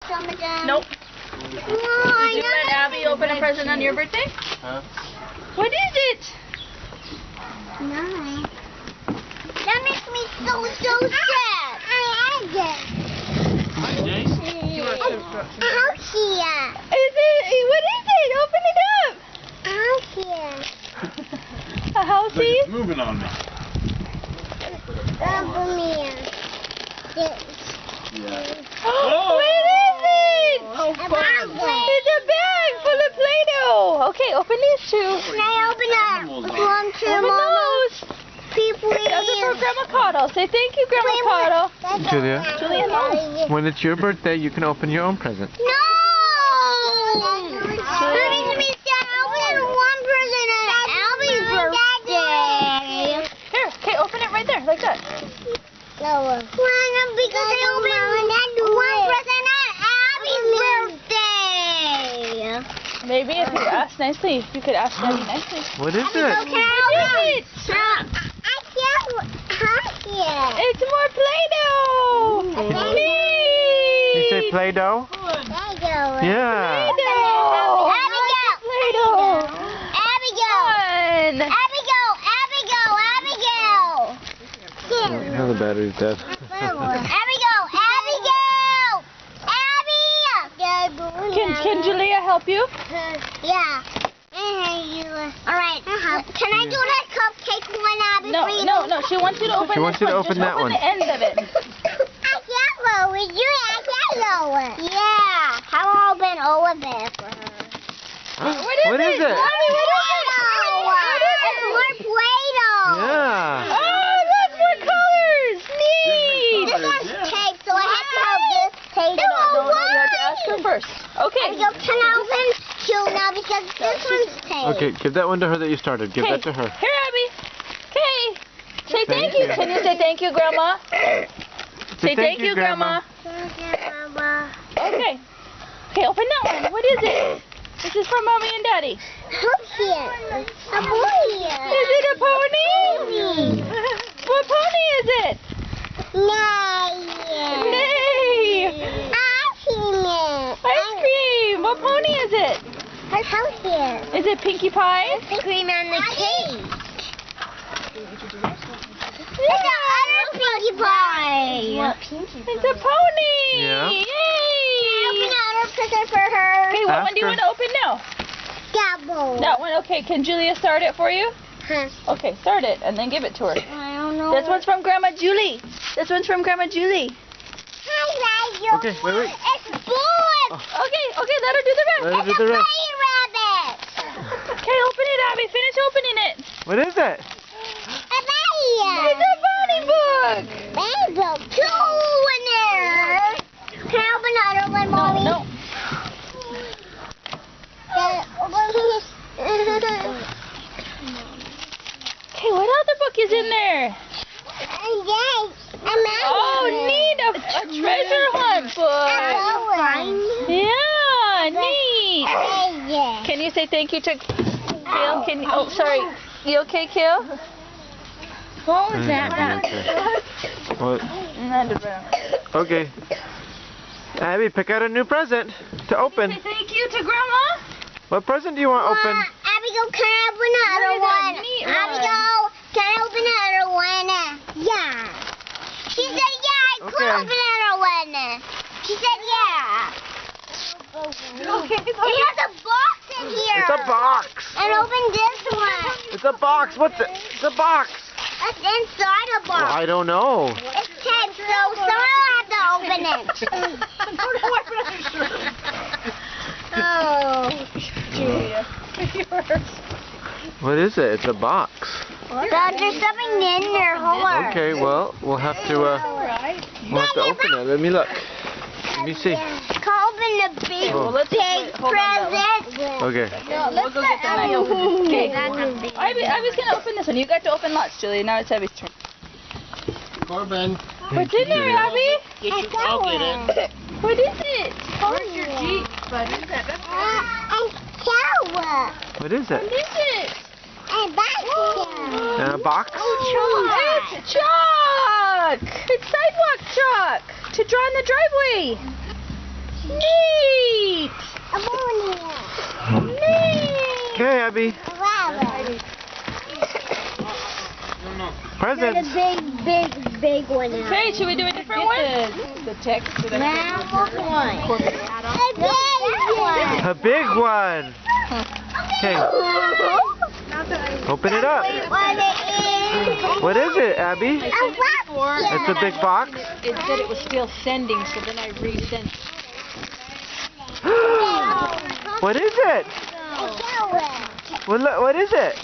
some of them? Nope. Did Did you let Abby open a present on your birthday? Huh? What is it? No. That makes me so sad. I like it. Alcia. Is it? What is it? Open it up. Alcia. A housey? It's moving on me. Yeah. What is it? A bag. It's a bag full of Play-Doh. Okay, open these two. Can I open up one too, Open Mama? those. Please. Those are for Grandma Cottle. Say thank you, Grandma Cottle. Julia? Julia, no. When it's your birthday, you can open your own present. No! That makes me sad. I opened one present on Albie's birthday. Here, okay, open it right there, like that. No. Because I opened one present on Albie's birthday. Maybe if you ask nicely, you could ask Daddy nicely. What is Can it? I What is it? I can't have it. It's more Play-Doh. You Neat. say Play-Doh? Play-Doh. Yeah. Play-Doh. Abigail. Play-Doh. Abigail. Fun. Abigail. Now the battery's dead. Abigail. Abby. Can Julia help you? Yeah. Alright. Can I do that cupcake one, Abby? No. She wants you to open She wants this you to one. open Just that open one. the end of it. I can't roll with you. I can't roll it. Yeah. I'll open all of it for her. What is it? Mommy, what is it? It's more Play-Doh. Yeah. Oh, look, more colors. Neat. This one's tape, so I have to have this tape. No, you have to ask her first. Okay. Abigail, can I open two now because this one's tape? Okay, give that one to her that you started. Give Okay. that to her. Here, Abby. Okay. Say thank Thank you. you. Can you say thank you, Grandma? Say thank you, Grandma. Okay. Okay, open that one. What is it? This is for Mommy and Daddy. Who's here? A boy here. Is it a pony? What pony is it? Nay. I've seen it. Ice cream. What pony is it? Her house here. Is it Pinkie Pie? Ice cream on the cake. It's an other Pinkie Pie. It's a pony. Yeah. Yay. Open another present for her. Okay, what Ask one do you her. want to open now? Double. That one. Okay, can Julia start it for you? Huh. Okay, start it and then give it to her. I don't know. This one's from Grandma Julie. This one's from Grandma Julie. Hi, Okay, wait. It's boy. Okay, let her do the rest. Let her It's do a the rest. bunny rabbit. Okay, open it, Abby. Finish opening it. What is it? A bunny. It's a bunny book. Bunny book. Two in there. Can I open another one, Mommy? No. Okay, what other book is in there? Oh, neat. A treasure hunt book. Yeah, neat. Can you say thank you to Kale? Oh, sorry. You okay, Kale? What was that? What? That? Okay. Abby, pick out a new present to open. Say thank you to Grandma. What present do you want open? Abigail, can I open another Look at that one? neat one. Abigail, can I open another one? Yeah. She said yeah, I could Okay. open another one. She said yeah. Okay. It has a box in here. It's a box. And open this one. It's a box. What's it? It's a box. It's inside a box. Well, I don't know. It's taped, so someone will have to open it. Oh. What is it? It's a box. Dad, there's something in there. Hold on. Okay, well, we'll have to open it. Let me look. Let me see. Can I open the big, Oh. big present? Okay. No, we'll go get that. Okay. I was gonna open this one. You got to open lots, Julie. Now it's Abby's turn. Corbin. What's in there, Abby? I'll get it. What is it? Where's your Jeep, buddy? A shower. What is What it? is it? A basket. In a box? It's chalk! It's sidewalk chalk to draw in the driveway. Abby. Presents. Big one. Okay, should we do a different one? The text that One. Corbin's hat on. A big one. Okay. Open it up. What is it, Abby? It's a big box. It said it was still sending, so then I resent it. What is it? What is it?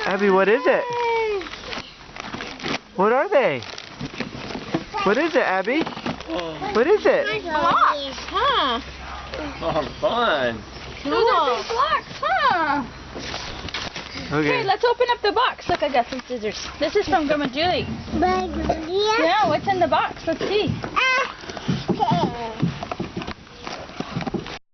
Abby, what is it? What are they? What is it, Abby? What is it? Huh? Oh, fun. Those are big blocks, huh? Okay, Okay. let's open up the box. Look, I got some scissors. This is from Grandma Julie. Yeah. Yeah, what's in the box? Let's see.